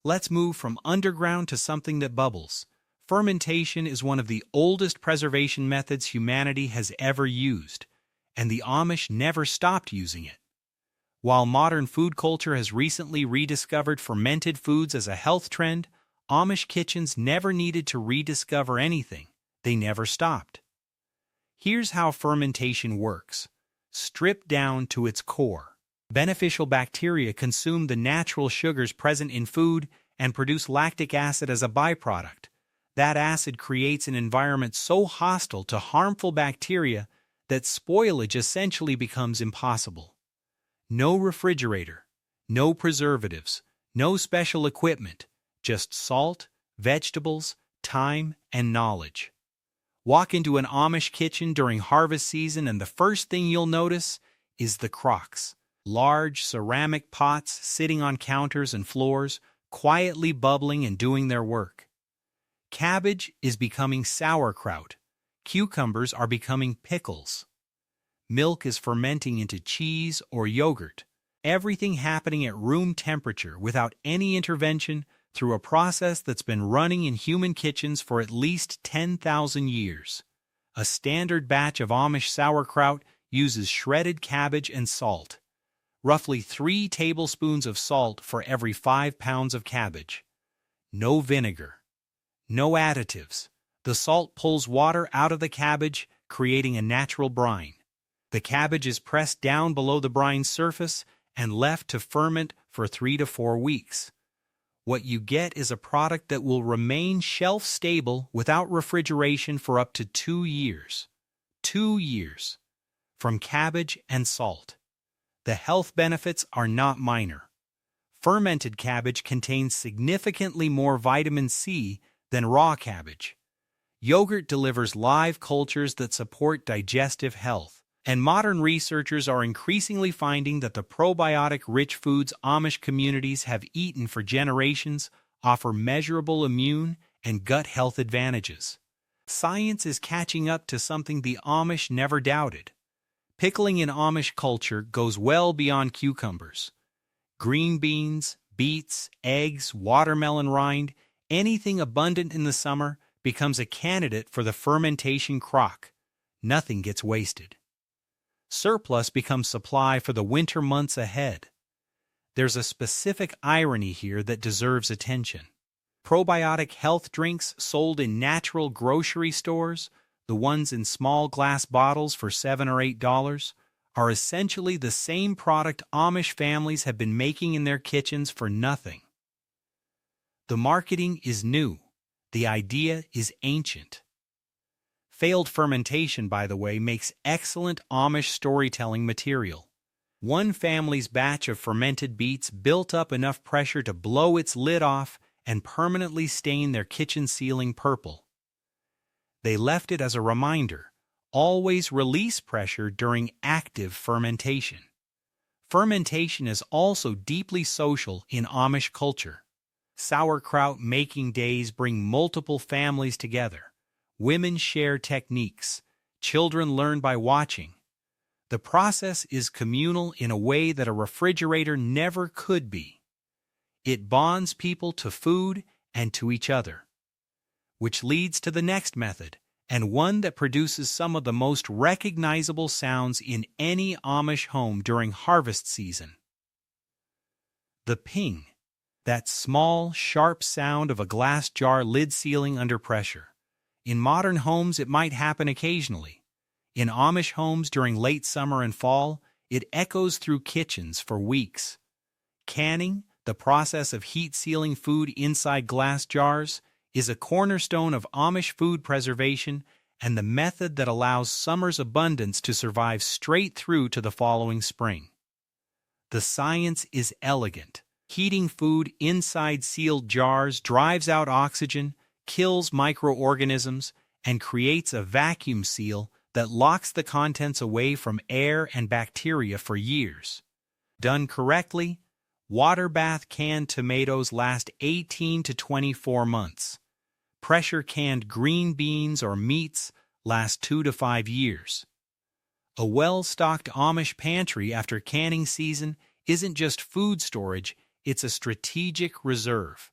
Let's move from underground to something that bubbles. Fermentation is one of the oldest preservation methods humanity has ever used, and the Amish never stopped using it. While modern food culture has recently rediscovered fermented foods as a health trend, Amish kitchens never needed to rediscover anything. They never stopped. Here's how fermentation works. Stripped down to its core. Beneficial bacteria consume the natural sugars present in food and produce lactic acid as a byproduct. That acid creates an environment so hostile to harmful bacteria that spoilage essentially becomes impossible. No refrigerator, no preservatives, no special equipment, just salt, vegetables, time, and knowledge. Walk into an Amish kitchen during harvest season and the first thing you'll notice is the crocks. Large ceramic pots sitting on counters and floors, quietly bubbling and doing their work. Cabbage is becoming sauerkraut. Cucumbers are becoming pickles. Milk is fermenting into cheese or yogurt. Everything happening at room temperature without any intervention through a process that's been running in human kitchens for at least 10,000 years. A standard batch of Amish sauerkraut uses shredded cabbage and salt. Roughly 3 tablespoons of salt for every 5 pounds of cabbage. No vinegar. No additives. The salt pulls water out of the cabbage, creating a natural brine. The cabbage is pressed down below the brine's surface and left to ferment for 3 to 4 weeks. What you get is a product that will remain shelf-stable without refrigeration for up to 2 years. 2 years. From cabbage and salt. The health benefits are not minor. Fermented cabbage contains significantly more vitamin C than raw cabbage. Yogurt delivers live cultures that support digestive health, and modern researchers are increasingly finding that the probiotic-rich foods Amish communities have eaten for generations offer measurable immune and gut health advantages. Science is catching up to something the Amish never doubted. Pickling in Amish culture goes well beyond cucumbers. Green beans, beets, eggs, watermelon rind, anything abundant in the summer becomes a candidate for the fermentation crock. Nothing gets wasted. Surplus becomes supply for the winter months ahead. There's a specific irony here that deserves attention. Probiotic health drinks sold in natural grocery stores, the ones in small glass bottles for $7 or $8, are essentially the same product Amish families have been making in their kitchens for nothing. The marketing is new. The idea is ancient. Failed fermentation, by the way, makes excellent Amish storytelling material. One family's batch of fermented beets built up enough pressure to blow its lid off and permanently stain their kitchen ceiling purple. They left it as a reminder: always release pressure during active fermentation. Fermentation is also deeply social in Amish culture. Sauerkraut making days bring multiple families together. Women share techniques. Children learn by watching. The process is communal in a way that a refrigerator never could be. It bonds people to food and to each other. Which leads to the next method, and one that produces some of the most recognizable sounds in any Amish home during harvest season. The ping. That small, sharp sound of a glass jar lid sealing under pressure. In modern homes, it might happen occasionally. In Amish homes during late summer and fall, it echoes through kitchens for weeks. Canning, the process of heat sealing food inside glass jars, is a cornerstone of Amish food preservation and the method that allows summer's abundance to survive straight through to the following spring. The science is elegant. Heating food inside sealed jars drives out oxygen, kills microorganisms, and creates a vacuum seal that locks the contents away from air and bacteria for years. Done correctly, water bath canned tomatoes last 18 to 24 months. Pressure canned green beans or meats last 2 to 5 years. A well-stocked Amish pantry after canning season isn't just food storage, it's a strategic reserve.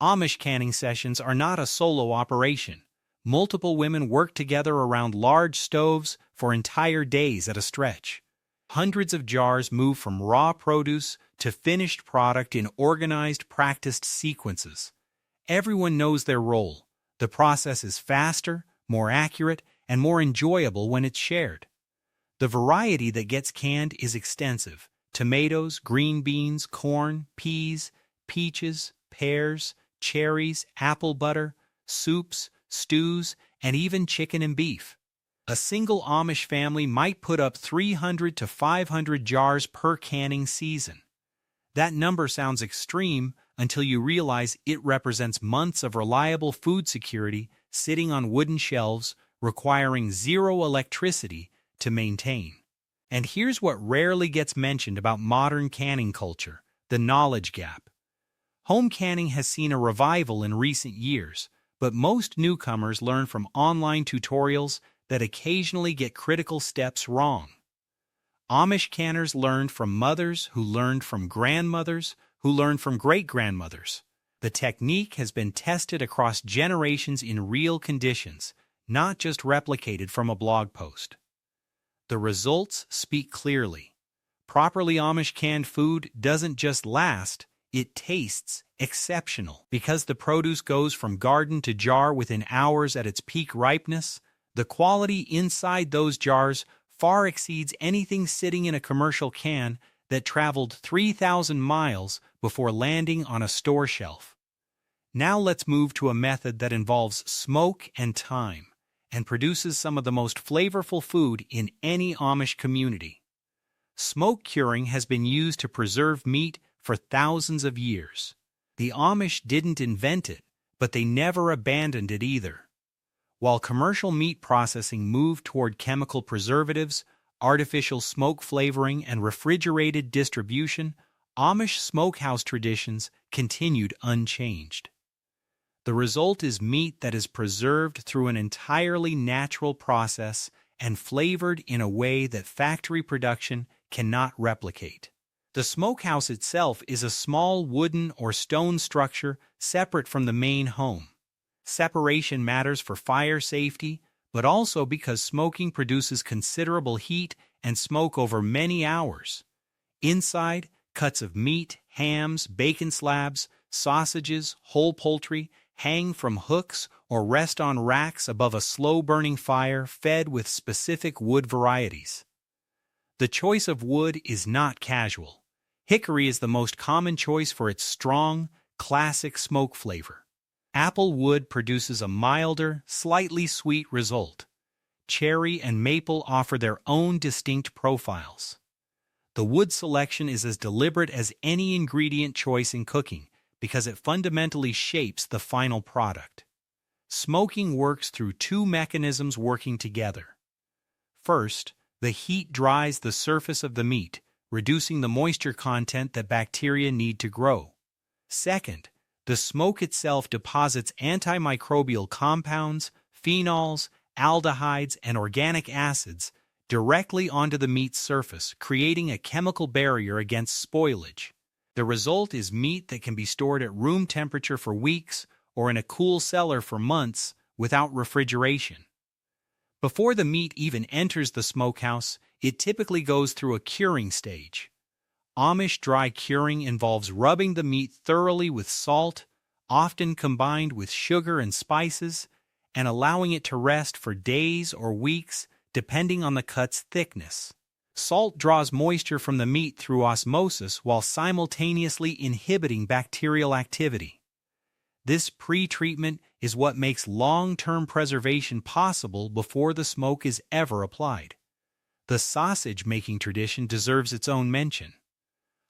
Amish canning sessions are not a solo operation. Multiple women work together around large stoves for entire days at a stretch. Hundreds of jars move from raw produce to finished product in organized, practiced sequences. Everyone knows their role. The process is faster, more accurate, and more enjoyable when it's shared. The variety that gets canned is extensive. Tomatoes, green beans, corn, peas, peaches, pears, cherries, apple butter, soups, stews, and even chicken and beef. A single Amish family might put up 300 to 500 jars per canning season. That number sounds extreme until you realize it represents months of reliable food security sitting on wooden shelves, requiring zero electricity to maintain. And here's what rarely gets mentioned about modern canning culture: the knowledge gap. Home canning has seen a revival in recent years, but most newcomers learn from online tutorials that occasionally get critical steps wrong. Amish canners learned from mothers who learned from grandmothers who learned from great-grandmothers. The technique has been tested across generations in real conditions, not just replicated from a blog post. The results speak clearly. Properly Amish canned food doesn't just last, it tastes exceptional. Because the produce goes from garden to jar within hours at its peak ripeness, the quality inside those jars far exceeds anything sitting in a commercial can that traveled 3,000 miles before landing on a store shelf. Now let's move to a method that involves smoke and time, and produces some of the most flavorful food in any Amish community. Smoke curing has been used to preserve meat for thousands of years. The Amish didn't invent it, but they never abandoned it either. While commercial meat processing moved toward chemical preservatives, artificial smoke flavoring, and refrigerated distribution, Amish smokehouse traditions continued unchanged. The result is meat that is preserved through an entirely natural process and flavored in a way that factory production cannot replicate. The smokehouse itself is a small wooden or stone structure separate from the main home. Separation matters for fire safety, but also because smoking produces considerable heat and smoke over many hours. Inside, cuts of meat, hams, bacon slabs, sausages, whole poultry hang from hooks or rest on racks above a slow-burning fire fed with specific wood varieties. The choice of wood is not casual. Hickory is the most common choice for its strong, classic smoke flavor. Apple wood produces a milder, slightly sweet result. Cherry and maple offer their own distinct profiles. The wood selection is as deliberate as any ingredient choice in cooking because it fundamentally shapes the final product. Smoking works through two mechanisms working together. First, the heat dries the surface of the meat, reducing the moisture content that bacteria need to grow. Second, the smoke itself deposits antimicrobial compounds, phenols, aldehydes, and organic acids directly onto the meat's surface, creating a chemical barrier against spoilage. The result is meat that can be stored at room temperature for weeks or in a cool cellar for months without refrigeration. Before the meat even enters the smokehouse, it typically goes through a curing stage. Amish dry curing involves rubbing the meat thoroughly with salt, often combined with sugar and spices, and allowing it to rest for days or weeks, depending on the cut's thickness. Salt draws moisture from the meat through osmosis while simultaneously inhibiting bacterial activity. This pre-treatment is what makes long-term preservation possible before the smoke is ever applied. The sausage-making tradition deserves its own mention.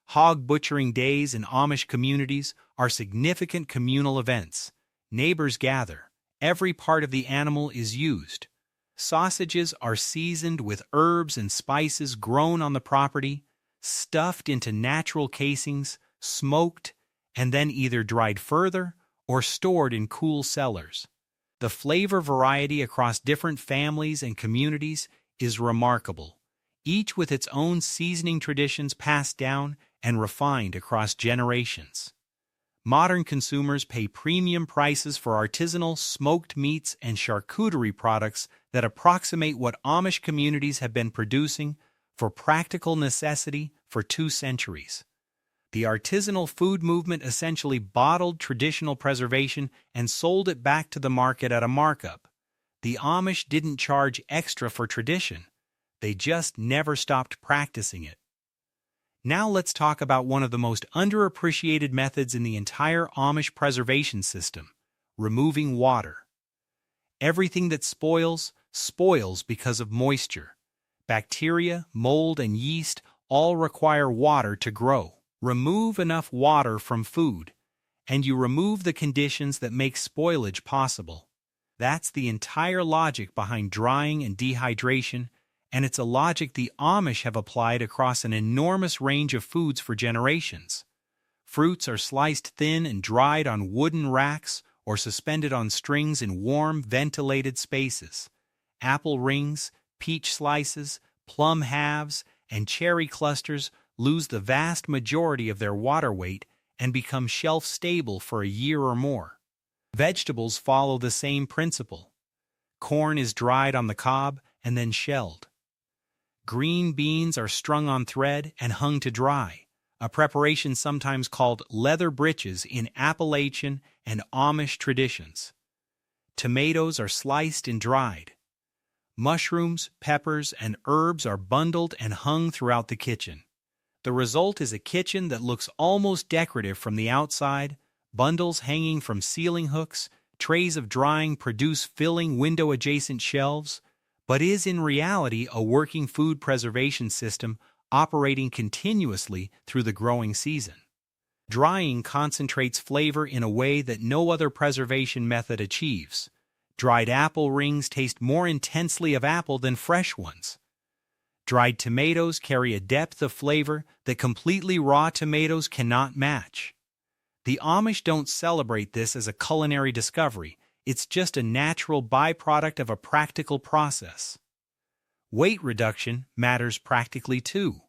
Hog butchering days in Amish communities are significant communal events. Neighbors gather. Every part of the animal is used. Sausages are seasoned with herbs and spices grown on the property, stuffed into natural casings, smoked, and then either dried further or stored in cool cellars. The flavor variety across different families and communities is remarkable, each with its own seasoning traditions passed down and refined across generations. Modern consumers pay premium prices for artisanal smoked meats and charcuterie products that approximate what Amish communities have been producing for practical necessity for 2 centuries. The artisanal food movement essentially bottled traditional preservation and sold it back to the market at a markup. The Amish didn't charge extra for tradition. They just never stopped practicing it. Now let's talk about one of the most underappreciated methods in the entire Amish preservation system: removing water. Everything that spoils, spoils because of moisture. Bacteria, mold, and yeast all require water to grow. Remove enough water from food, and you remove the conditions that make spoilage possible. That's the entire logic behind drying and dehydration, and it's a logic the Amish have applied across an enormous range of foods for generations. Fruits are sliced thin and dried on wooden racks or suspended on strings in warm, ventilated spaces. Apple rings, peach slices, plum halves, and cherry clusters lose the vast majority of their water weight and become shelf-stable for a year or more. Vegetables follow the same principle. Corn is dried on the cob and then shelled. Green beans are strung on thread and hung to dry, a preparation sometimes called leather breeches in Appalachian and Amish traditions. Tomatoes are sliced and dried. Mushrooms, peppers, and herbs are bundled and hung throughout the kitchen. The result is a kitchen that looks almost decorative from the outside, bundles hanging from ceiling hooks, trays of drying produce filling window-adjacent shelves, but is in reality a working food preservation system operating continuously through the growing season. Drying concentrates flavor in a way that no other preservation method achieves. Dried apple rings taste more intensely of apple than fresh ones. Dried tomatoes carry a depth of flavor that completely raw tomatoes cannot match. The Amish don't celebrate this as a culinary discovery. It's just a natural byproduct of a practical process. Weight reduction matters practically too.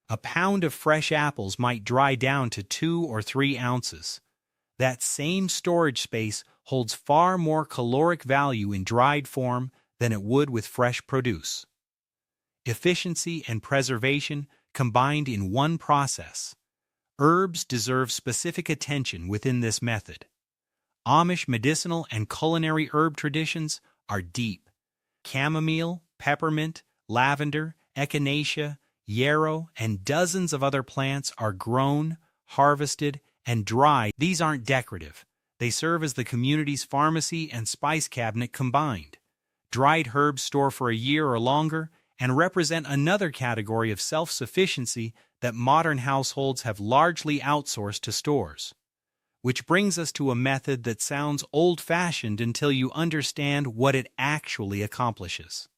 A pound of fresh apples might dry down to 2 or 3 ounces. That same storage space holds far more caloric value in dried form than it would with fresh produce. Efficiency and preservation combined in one process. Herbs deserve specific attention within this method. Amish medicinal and culinary herb traditions are deep. Chamomile, peppermint, lavender, echinacea, yarrow, and dozens of other plants are grown, harvested, and dried. These aren't decorative. They serve as the community's pharmacy and spice cabinet combined. Dried herbs store for a year or longer and represent another category of self-sufficiency that modern households have largely outsourced to stores. Which brings us to a method that sounds old-fashioned until you understand what it actually accomplishes.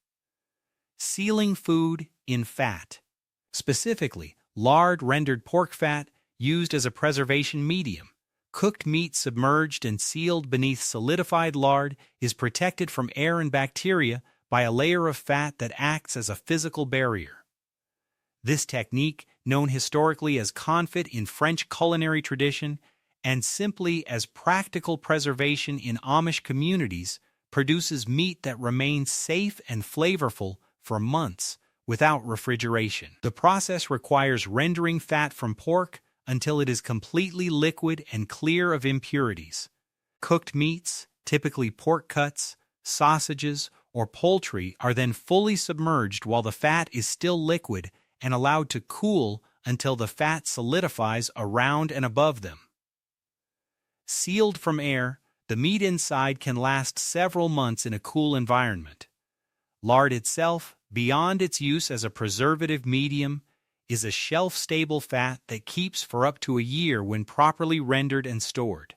Sealing food in fat. Specifically, lard rendered pork fat used as a preservation medium. Cooked meat submerged and sealed beneath solidified lard is protected from air and bacteria by a layer of fat that acts as a physical barrier. This technique, known historically as confit in French culinary tradition and simply as practical preservation in Amish communities, produces meat that remains safe and flavorful for months without refrigeration. The process requires rendering fat from pork until it is completely liquid and clear of impurities. Cooked meats, typically pork cuts, sausages, or poultry, are then fully submerged while the fat is still liquid and allowed to cool until the fat solidifies around and above them. Sealed from air, the meat inside can last several months in a cool environment. Lard itself, beyond its use as a preservative medium, is a shelf-stable fat that keeps for up to a year when properly rendered and stored.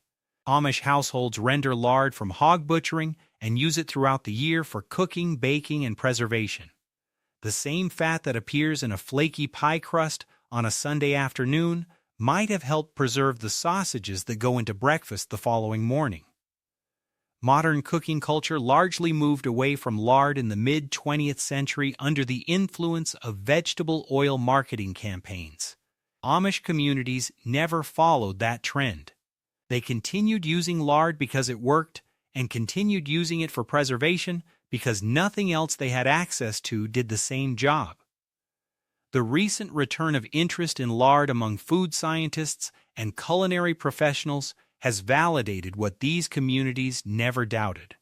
Amish households render lard from hog butchering and use it throughout the year for cooking, baking, and preservation. The same fat that appears in a flaky pie crust on a Sunday afternoon might have helped preserve the sausages that go into breakfast the following morning. Modern cooking culture largely moved away from lard in the mid-20th century under the influence of vegetable oil marketing campaigns. Amish communities never followed that trend. They continued using lard because it worked, and continued using it for preservation because nothing else they had access to did the same job. The recent return of interest in lard among food scientists and culinary professionals has validated what these communities never doubted.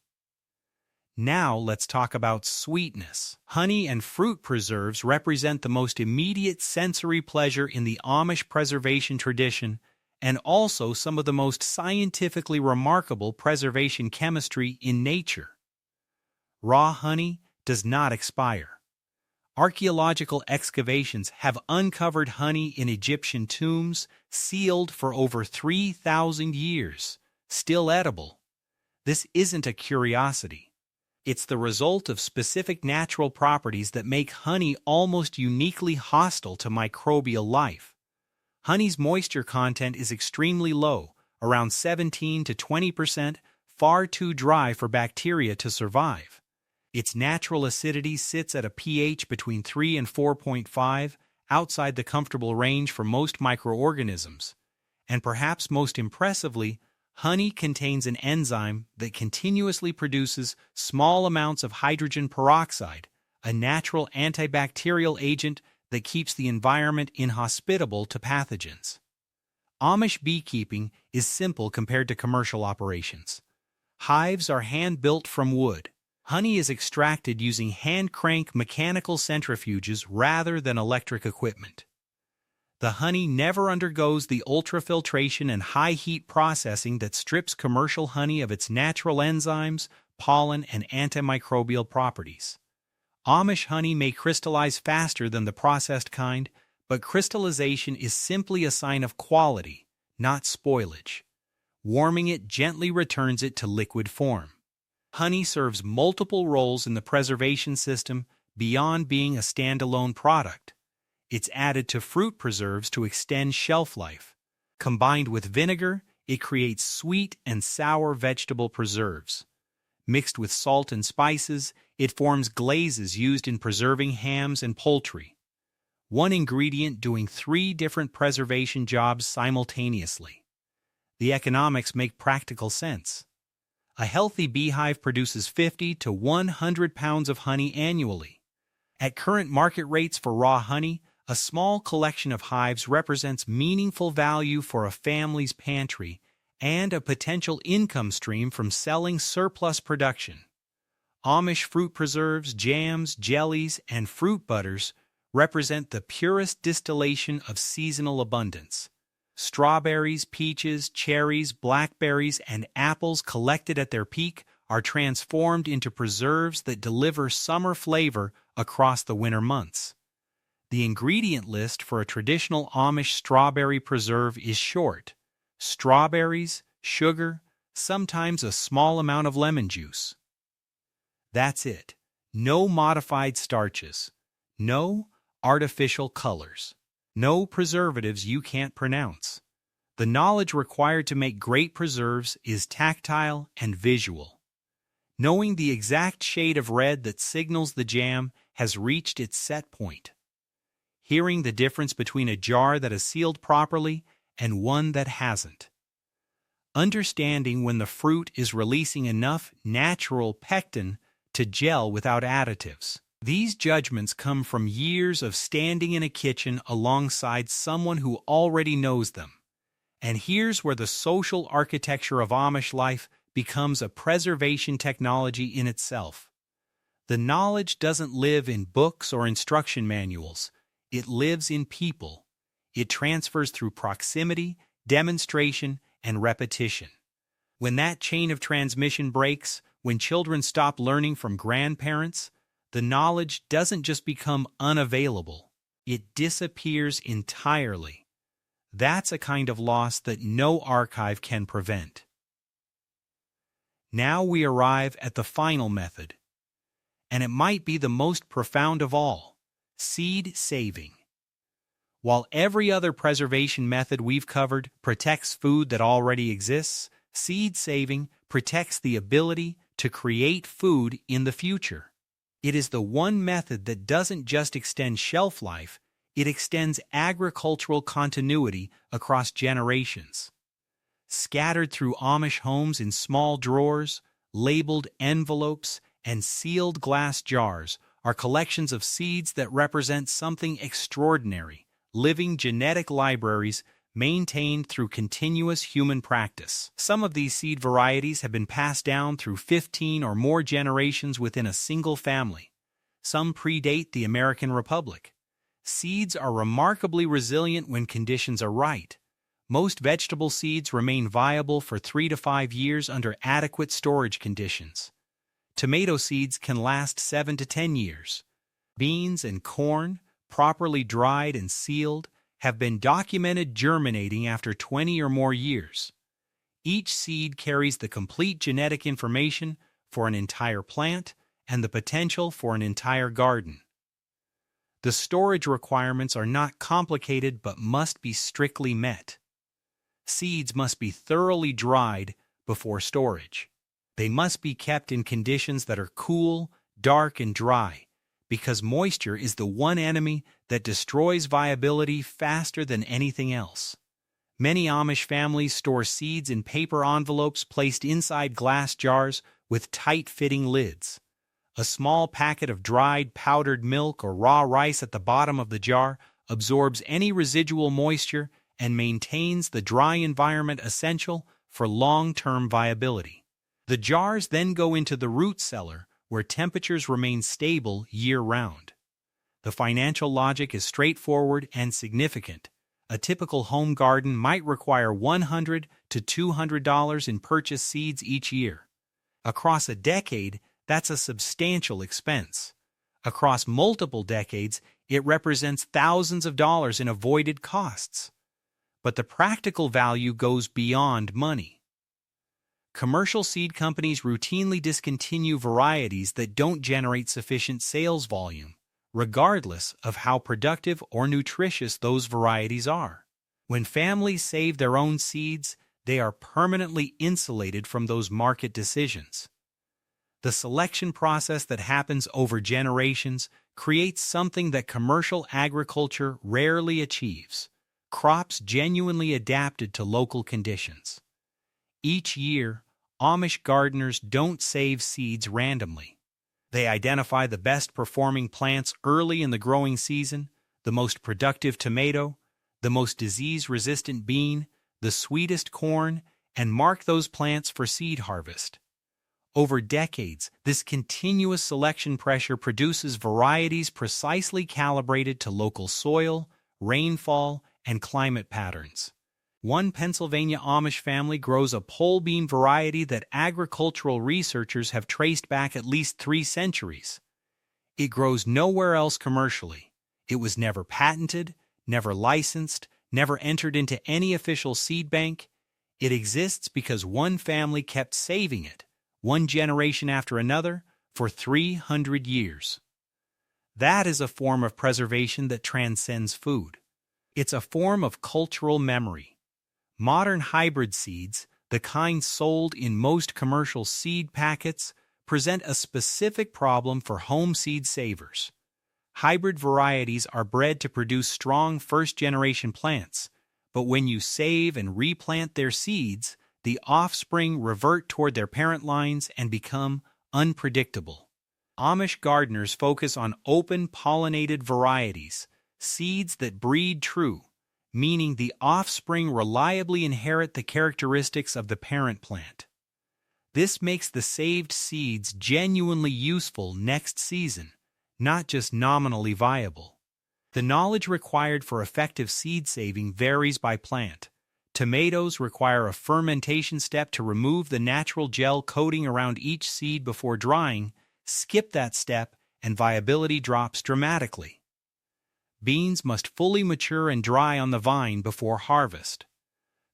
Now let's talk about sweetness. Honey and fruit preserves represent the most immediate sensory pleasure in the Amish preservation tradition, and also some of the most scientifically remarkable preservation chemistry in nature. Raw honey does not expire. Archaeological excavations have uncovered honey in Egyptian tombs, sealed for over 3,000 years, still edible. This isn't a curiosity. It's the result of specific natural properties that make honey almost uniquely hostile to microbial life. Honey's moisture content is extremely low, around 17 to 20%, far too dry for bacteria to survive. Its natural acidity sits at a pH between 3 and 4.5, outside the comfortable range for most microorganisms. And perhaps most impressively, honey contains an enzyme that continuously produces small amounts of hydrogen peroxide, a natural antibacterial agent that keeps the environment inhospitable to pathogens. Amish beekeeping is simple compared to commercial operations. Hives are hand-built from wood. Honey is extracted using hand-crank mechanical centrifuges rather than electric equipment. The honey never undergoes the ultrafiltration and high-heat processing that strips commercial honey of its natural enzymes, pollen, and antimicrobial properties. Amish honey may crystallize faster than the processed kind, but crystallization is simply a sign of quality, not spoilage. Warming it gently returns it to liquid form. Honey serves multiple roles in the preservation system beyond being a standalone product. It's added to fruit preserves to extend shelf life. Combined with vinegar, it creates sweet and sour vegetable preserves. Mixed with salt and spices, it forms glazes used in preserving hams and poultry. One ingredient doing 3 different preservation jobs simultaneously. The economics make practical sense. A healthy beehive produces 50 to 100 pounds of honey annually. At current market rates for raw honey, a small collection of hives represents meaningful value for a family's pantry and a potential income stream from selling surplus production. Amish fruit preserves, jams, jellies, and fruit butters represent the purest distillation of seasonal abundance. Strawberries, peaches, cherries, blackberries, and apples collected at their peak are transformed into preserves that deliver summer flavor across the winter months. The ingredient list for a traditional Amish strawberry preserve is short: strawberries, sugar, sometimes a small amount of lemon juice. That's it. No modified starches. No artificial colors. No preservatives you can't pronounce. The knowledge required to make great preserves is tactile and visual. Knowing the exact shade of red that signals the jam has reached its set point. Hearing the difference between a jar that is sealed properly and one that hasn't. Understanding when the fruit is releasing enough natural pectin to gel without additives. These judgments come from years of standing in a kitchen alongside someone who already knows them. And here's where the social architecture of Amish life becomes a preservation technology in itself. The knowledge doesn't live in books or instruction manuals. It lives in people. It transfers through proximity, demonstration, and repetition. When that chain of transmission breaks, when children stop learning from grandparents, the knowledge doesn't just become unavailable. It disappears entirely. That's a kind of loss that no archive can prevent. Now we arrive at the final method, and it might be the most profound of all: seed saving. While every other preservation method we've covered protects food that already exists, seed saving protects the ability to create food in the future. It is the one method that doesn't just extend shelf life, It extends agricultural continuity across generations. Scattered through Amish homes in small drawers, labeled envelopes, and sealed glass jars are collections of seeds that represent something extraordinary, living genetic libraries maintained through continuous human practice. Some of these seed varieties have been passed down through 15 or more generations within a single family. Some predate the American Republic. Seeds are remarkably resilient when conditions are right. Most vegetable seeds remain viable for 3 to 5 years under adequate storage conditions. Tomato seeds can last 7 to 10 years. Beans and corn, properly dried and sealed, have been documented germinating after 20 or more years. Each seed carries the complete genetic information for an entire plant and the potential for an entire garden. The storage requirements are not complicated but must be strictly met. Seeds must be thoroughly dried before storage. They must be kept in conditions that are cool, dark, and dry, because moisture is the one enemy that destroys viability faster than anything else. Many Amish families store seeds in paper envelopes placed inside glass jars with tight-fitting lids. A small packet of dried powdered milk or raw rice at the bottom of the jar absorbs any residual moisture and maintains the dry environment essential for long-term viability. The jars then go into the root cellar, where temperatures remain stable year-round. The financial logic is straightforward and significant. A typical home garden might require $100 to $200 in purchased seeds each year. Across a decade, that's a substantial expense. Across multiple decades, it represents thousands of dollars in avoided costs. But the practical value goes beyond money. Commercial seed companies routinely discontinue varieties that don't generate sufficient sales volume, regardless of how productive or nutritious those varieties are. When families save their own seeds, they are permanently insulated from those market decisions. The selection process that happens over generations creates something that commercial agriculture rarely achieves: crops genuinely adapted to local conditions. Each year, Amish gardeners don't save seeds randomly. They identify the best performing plants early in the growing season, the most productive tomato, the most disease-resistant bean, the sweetest corn, and mark those plants for seed harvest. Over decades, this continuous selection pressure produces varieties precisely calibrated to local soil, rainfall, and climate patterns. One Pennsylvania Amish family grows a pole bean variety that agricultural researchers have traced back at least 3 centuries. It grows nowhere else commercially. It was never patented, never licensed, never entered into any official seed bank. It exists because one family kept saving it, one generation after another, for 300 years. That is a form of preservation that transcends food. It's a form of cultural memory. Modern hybrid seeds, the kind sold in most commercial seed packets, present a specific problem for home seed savers. Hybrid varieties are bred to produce strong first-generation plants, but when you save and replant their seeds, the offspring revert toward their parent lines and become unpredictable. Amish gardeners focus on open pollinated varieties, seeds that breed true, meaning the offspring reliably inherit the characteristics of the parent plant. This makes the saved seeds genuinely useful next season, not just nominally viable. The knowledge required for effective seed saving varies by plant. Tomatoes require a fermentation step to remove the natural gel coating around each seed before drying. Skip that step and viability drops dramatically. Beans must fully mature and dry on the vine before harvest.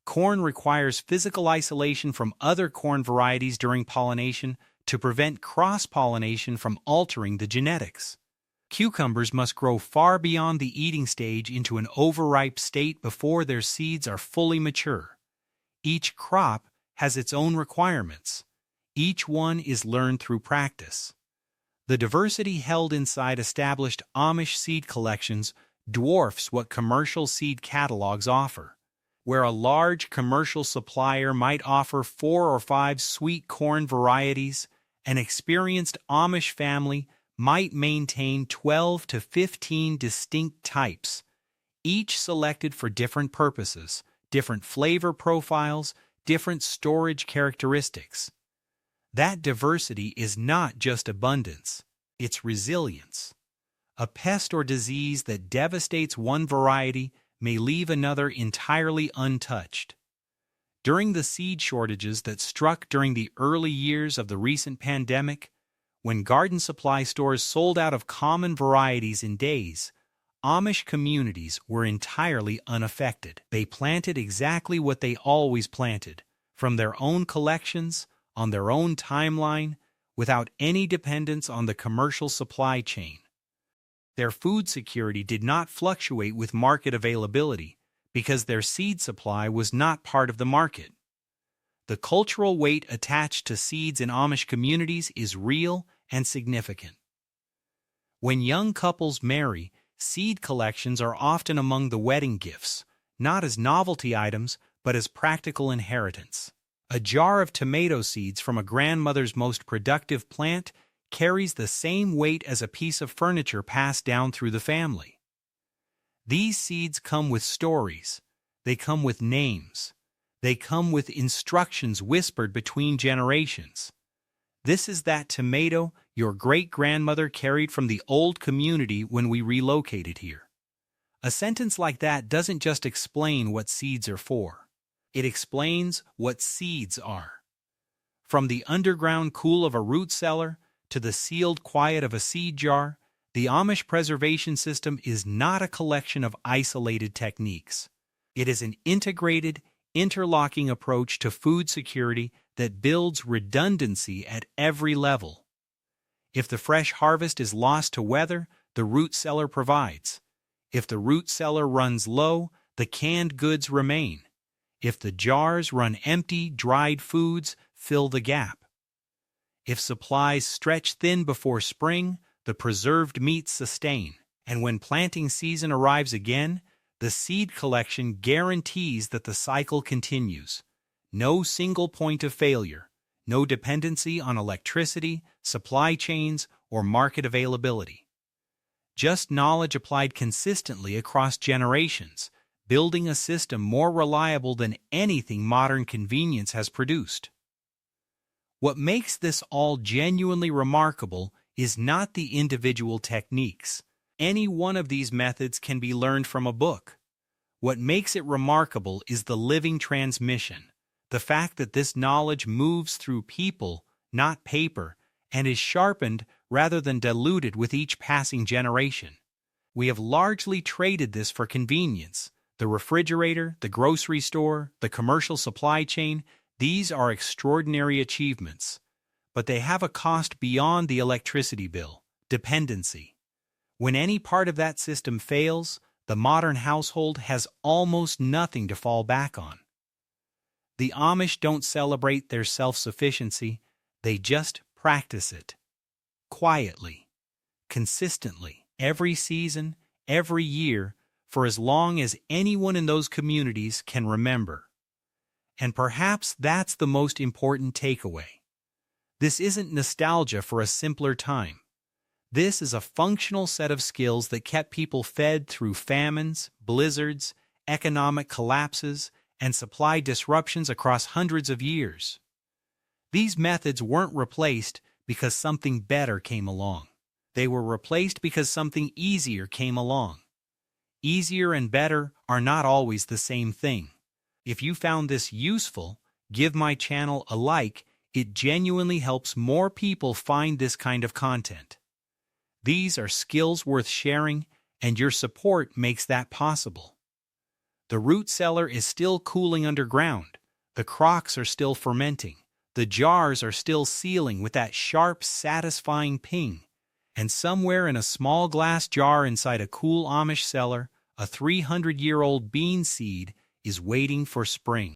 Corn requires physical isolation from other corn varieties during pollination to prevent cross-pollination from altering the genetics. Cucumbers must grow far beyond the eating stage into an overripe state before their seeds are fully mature. Each crop has its own requirements. Each one is learned through practice. The diversity held inside established Amish seed collections dwarfs what commercial seed catalogs offer. Where a large commercial supplier might offer 4 or 5 sweet corn varieties, an experienced Amish family might maintain 12 to 15 distinct types, each selected for different purposes, different flavor profiles, different storage characteristics. That diversity is not just abundance, it's resilience. A pest or disease that devastates one variety may leave another entirely untouched. During the seed shortages that struck during the early years of the recent pandemic, when garden supply stores sold out of common varieties in days, Amish communities were entirely unaffected. They planted exactly what they always planted, from their own collections, on their own timeline, without any dependence on the commercial supply chain. Their food security did not fluctuate with market availability because their seed supply was not part of the market. The cultural weight attached to seeds in Amish communities is real and significant. When young couples marry, seed collections are often among the wedding gifts, not as novelty items, but as practical inheritance. A jar of tomato seeds from a grandmother's most productive plant carries the same weight as a piece of furniture passed down through the family. These seeds come with stories. They come with names. They come with instructions whispered between generations. This is that tomato your great-grandmother carried from the old community when we relocated here. A sentence like that doesn't just explain what seeds are for. It explains what seeds are. From the underground cool of a root cellar to the sealed quiet of a seed jar, the Amish preservation system is not a collection of isolated techniques. It is an integrated, interlocking approach to food security that builds redundancy at every level. If the fresh harvest is lost to weather, the root cellar provides. If the root cellar runs low, the canned goods remain. If the jars run empty, dried foods fill the gap. If supplies stretch thin before spring, the preserved meats sustain. And when planting season arrives again, the seed collection guarantees that the cycle continues. No single point of failure, no dependency on electricity, supply chains, or market availability. Just knowledge applied consistently across generations, building a system more reliable than anything modern convenience has produced. What makes this all genuinely remarkable is not the individual techniques. Any one of these methods can be learned from a book. What makes it remarkable is the living transmission, the fact that this knowledge moves through people, not paper, and is sharpened rather than diluted with each passing generation. We have largely traded this for convenience. The refrigerator, the grocery store, the commercial supply chain, these are extraordinary achievements. But they have a cost beyond the electricity bill: dependency. When any part of that system fails, the modern household has almost nothing to fall back on. The Amish don't celebrate their self-sufficiency, they just practice it. Quietly, consistently, every season, every year, for as long as anyone in those communities can remember. And perhaps that's the most important takeaway. This isn't nostalgia for a simpler time. This is a functional set of skills that kept people fed through famines, blizzards, economic collapses, and supply disruptions across hundreds of years. These methods weren't replaced because something better came along. They were replaced because something easier came along. Easier and better are not always the same thing. If you found this useful, give my channel a like. It genuinely helps more people find this kind of content. These are skills worth sharing, and your support makes that possible. The root cellar is still cooling underground. The crocks are still fermenting. The jars are still sealing with that sharp, satisfying ping. And somewhere in a small glass jar inside a cool Amish cellar, a 300-year-old bean seed is waiting for spring.